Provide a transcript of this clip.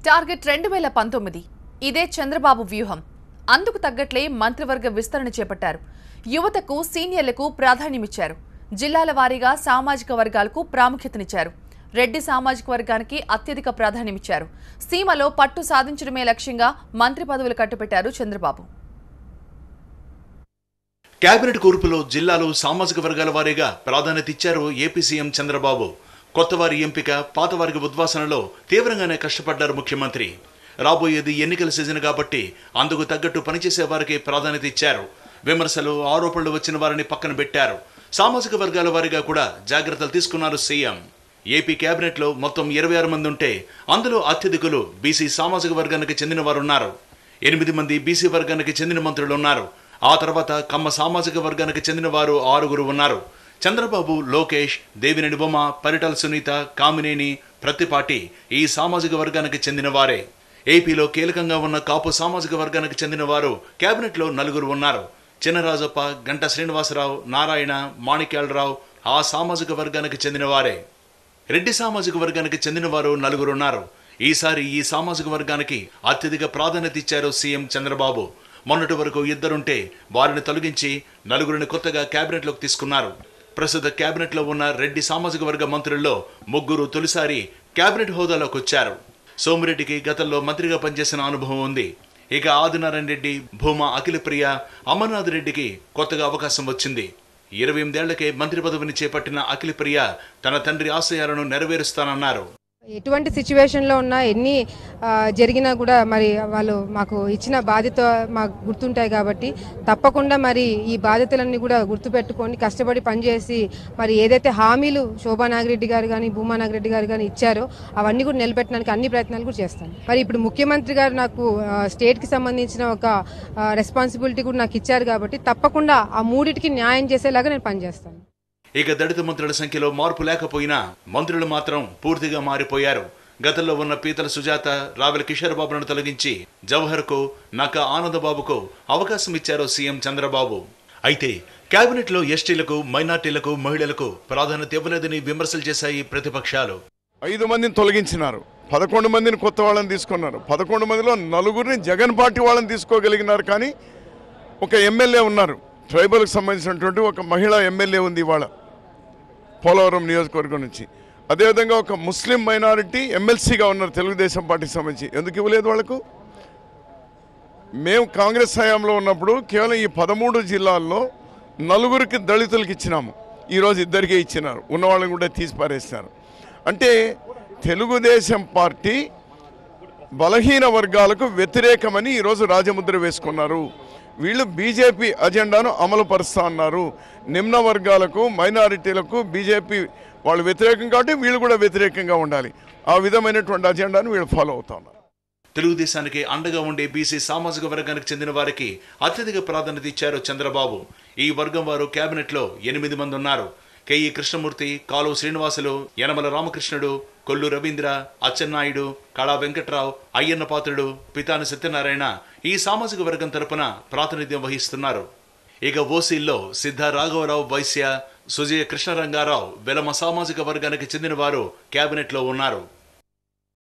Target 2019 ఇదే చంద్రబాబు వ్యూహం. అందుకు తగ్గట్లే మంత్రివర్గ విస్తరణ చేపట్టారు. యువతకు, సీనియర్లకు ప్రాధాన్యమిచ్చారు. జిల్లాల వారీగా సామాజిక వర్గాలకు ప్రాముఖ్యతనిచ్చారు. రెడ్డి సామాజిక వర్గానికి అత్యధిక ప్రాధాన్యమిచ్చారు. సీమలో పట్టు సాధించడమే లక్ష్యంగా మంత్రి పదవులు కట్టుపెట్టారు చంద్రబాబు. కేబినెట్ కూర్పులో జిల్లాలో సామాజిక వర్గాల వారీగా ప్రాధాన్యత ఇచ్చారు ఏపీ సీఎం చంద్రబాబు. కొత్తవారి ఎంపిక, పాతవారికి ఉద్వాసనలో తీవ్రంగానే కష్టపడ్డారు ముఖ్యమంత్రి. రాబోయేది ఎన్నికల సీజన్ కాబట్టి అందుకు తగ్గట్టు పనిచేసే వారికి ప్రాధాన్యత ఇచ్చారు. విమర్శలు, ఆరోపణలు వచ్చిన వారిని పక్కన పెట్టారు. సామాజిక వర్గాల వారీగా కూడా జాగ్రత్తలు తీసుకున్నారు సీఎం. ఏపీ కేబినెట్లో మొత్తం 26 మంది ఉంటే అందులో అత్యధికులు బీసీ సామాజిక వర్గానికి చెందిన వారు ఉన్నారు. 8 మంది బీసీ వర్గానికి చెందిన మంత్రులు ఉన్నారు. ఆ తర్వాత కమ్మ సామాజిక వర్గానికి చెందిన వారు 6 ఉన్నారు. చంద్రబాబు, లోకేష్, దేవినేని ఉమ, పరిటాల సునీత, కామినేని, ప్రత్తిపాటి ఈ సామాజిక వర్గానికి చెందిన వారే. ఏపీలో కీలకంగా ఉన్న కాపు సామాజిక వర్గానికి చెందిన వారు కేబినెట్లో 4 ఉన్నారు. చినరాజప్ప, గంటా శ్రీనివాసరావు, నారాయణ, మాణిక్యాలరావు ఆ సామాజిక వర్గానికి చెందిన వారే. రెడ్డి సామాజిక వర్గానికి చెందిన వారు 4 ఉన్నారు. ఈసారి ఈ సామాజిక వర్గానికి అత్యధిక ప్రాధాన్యత ఇచ్చారు సీఎం చంద్రబాబు. మొన్నటి వరకు 2 ఉంటే వారిని తొలగించి 4 కొత్తగా కేబినెట్లోకి తీసుకున్నారు. ప్రస్తుత కేబినెట్లో ఉన్న రెడ్డి సామాజిక వర్గ మంత్రుల్లో 3 తొలిసారి కేబినెట్ హోదాలోకి వచ్చారు. సోమిరెడ్డికి గతంలో మంత్రిగా పనిచేసిన అనుభవం ఉంది. ఇక ఆదినారాయణ రెడ్డి, భూమా అఖిలప్రియ, అమర్నాథ్ రెడ్డికి కొత్తగా అవకాశం వచ్చింది. 28 ఏళ్లకే మంత్రి పదవిని చేపట్టిన అఖిలప్రియ తన తండ్రి ఆశయాలను నెరవేరుస్తానన్నారు. ఎటువంటి సిచ్యువేషన్లో ఉన్నా, ఎన్ని జరిగినా కూడా మరి వాళ్ళు మాకు ఇచ్చిన బాధ్యత మాకు గుర్తుంటాయి కాబట్టి తప్పకుండా మరి ఈ బాధ్యతలన్నీ కూడా గుర్తుపెట్టుకొని కష్టపడి పనిచేసి మరి ఏదైతే హామీలు శోభా నాగిరెడ్డి గారు కానీ, భూమా నాగిరెడ్డి గారు కానీ ఇచ్చారో అవన్నీ కూడా నిలబెట్టడానికి అన్ని ప్రయత్నాలు కూడా చేస్తాను. మరి ఇప్పుడు ముఖ్యమంత్రి గారు నాకు స్టేట్కి సంబంధించిన ఒక రెస్పాన్సిబిలిటీ కూడా నాకు ఇచ్చారు కాబట్టి తప్పకుండా ఆ మూడిటికి న్యాయం చేసేలాగా నేను పనిచేస్తాను. ఇక దళిత మంత్రుల సంఖ్యలో మార్పు లేకపోయినా మంత్రులు మాత్రం పూర్తిగా మారిపోయారు. గతంలో ఉన్న పీతల సుజాత, రావెల కిషోర్ బాబులను తొలగించి జవహర్కు, నక్కా ఆనందబాబుకు అవకాశం ఇచ్చారు సీఎం చంద్రబాబు. అయితే కేబినెట్లో ఎస్టీలకు, మైనార్టీలకు, మహిళలకు ప్రాధాన్యత ఇవ్వలేదని విమర్శలు చేశాయి ప్రతిపక్షాలు. 5 మందిని తొలగించినారు, 11 మందిని కొత్త వాళ్ళని తీసుకున్నారు. 11 మందిలో 4 జగన్ పార్టీ వాళ్ళని తీసుకోగలిగినారు. కానీ ఒక ఎమ్మెల్యే ఉన్నారు, ట్రైబల్కి సంబంధించినటువంటి ఒక మహిళా ఎమ్మెల్యే ఉంది ఇవాళ పోలవరం నియోజకవర్గం నుంచి. అదేవిధంగా ఒక ముస్లిం మైనారిటీ ఎమ్మెల్సీగా ఉన్నారు తెలుగుదేశం పార్టీకి సంబంధించి. ఎందుకు ఇవ్వలేదు వాళ్లకు? మేము కాంగ్రెస్ హయాంలో ఉన్నప్పుడు కేవలం ఈ 13 జిల్లాల్లో 4 దళితులకు ఇచ్చినాము. ఈరోజు 2 ఇచ్చినారు, ఉన్న వాళ్ళని కూడా తీసి పారేసినారు. అంటే తెలుగుదేశం పార్టీ బలహీన వర్గాలకు వ్యతిరేకమని ఈరోజు రాజముద్ర వేసుకున్నారు. వీళ్ళు బీజేపీ అజెండాను అమలు పరుస్తా అన్నారు. నిమ్న వర్గాలకు, మైనారిటీలకు బీజేపీ వాళ్ళు వ్యతిరేకం కాబట్టి వీళ్ళు కూడా వ్యతిరేకంగా ఉండాలి. ఆ విధమైనటువంటి అజెండాను వీళ్ళు ఫాలో అవుతా ఉన్నారు. తెలుగుదేశానికి అండగా ఉండే బీసీ సామాజిక వర్గానికి చెందిన వారికి అత్యధిక ప్రాధాన్యత ఇచ్చారు చంద్రబాబు. ఈ వర్గం వారు కేబినెట్లో 8 మంది ఉన్నారు. కేఈ కృష్ణమూర్తి, కాలువ శ్రీనివాసులు, యనమల రామకృష్ణుడు, కొల్లు రవీంద్ర, అచ్చెన్నాయుడు, కళా వెంకట్రావు, అయ్యన్న పాత్రుడు, పితాని సత్యనారాయణ ఈ సామాజిక వర్గం తరపున ప్రాతినిధ్యం వహిస్తున్నారు. ఇక ఓసీల్లో సిద్ధ రాఘవరావు వైశ్య, సుజయ కృష్ణరంగారావు వెలమ సామాజిక వర్గానికి చెందిన వారు కేబినెట్లో ఉన్నారు.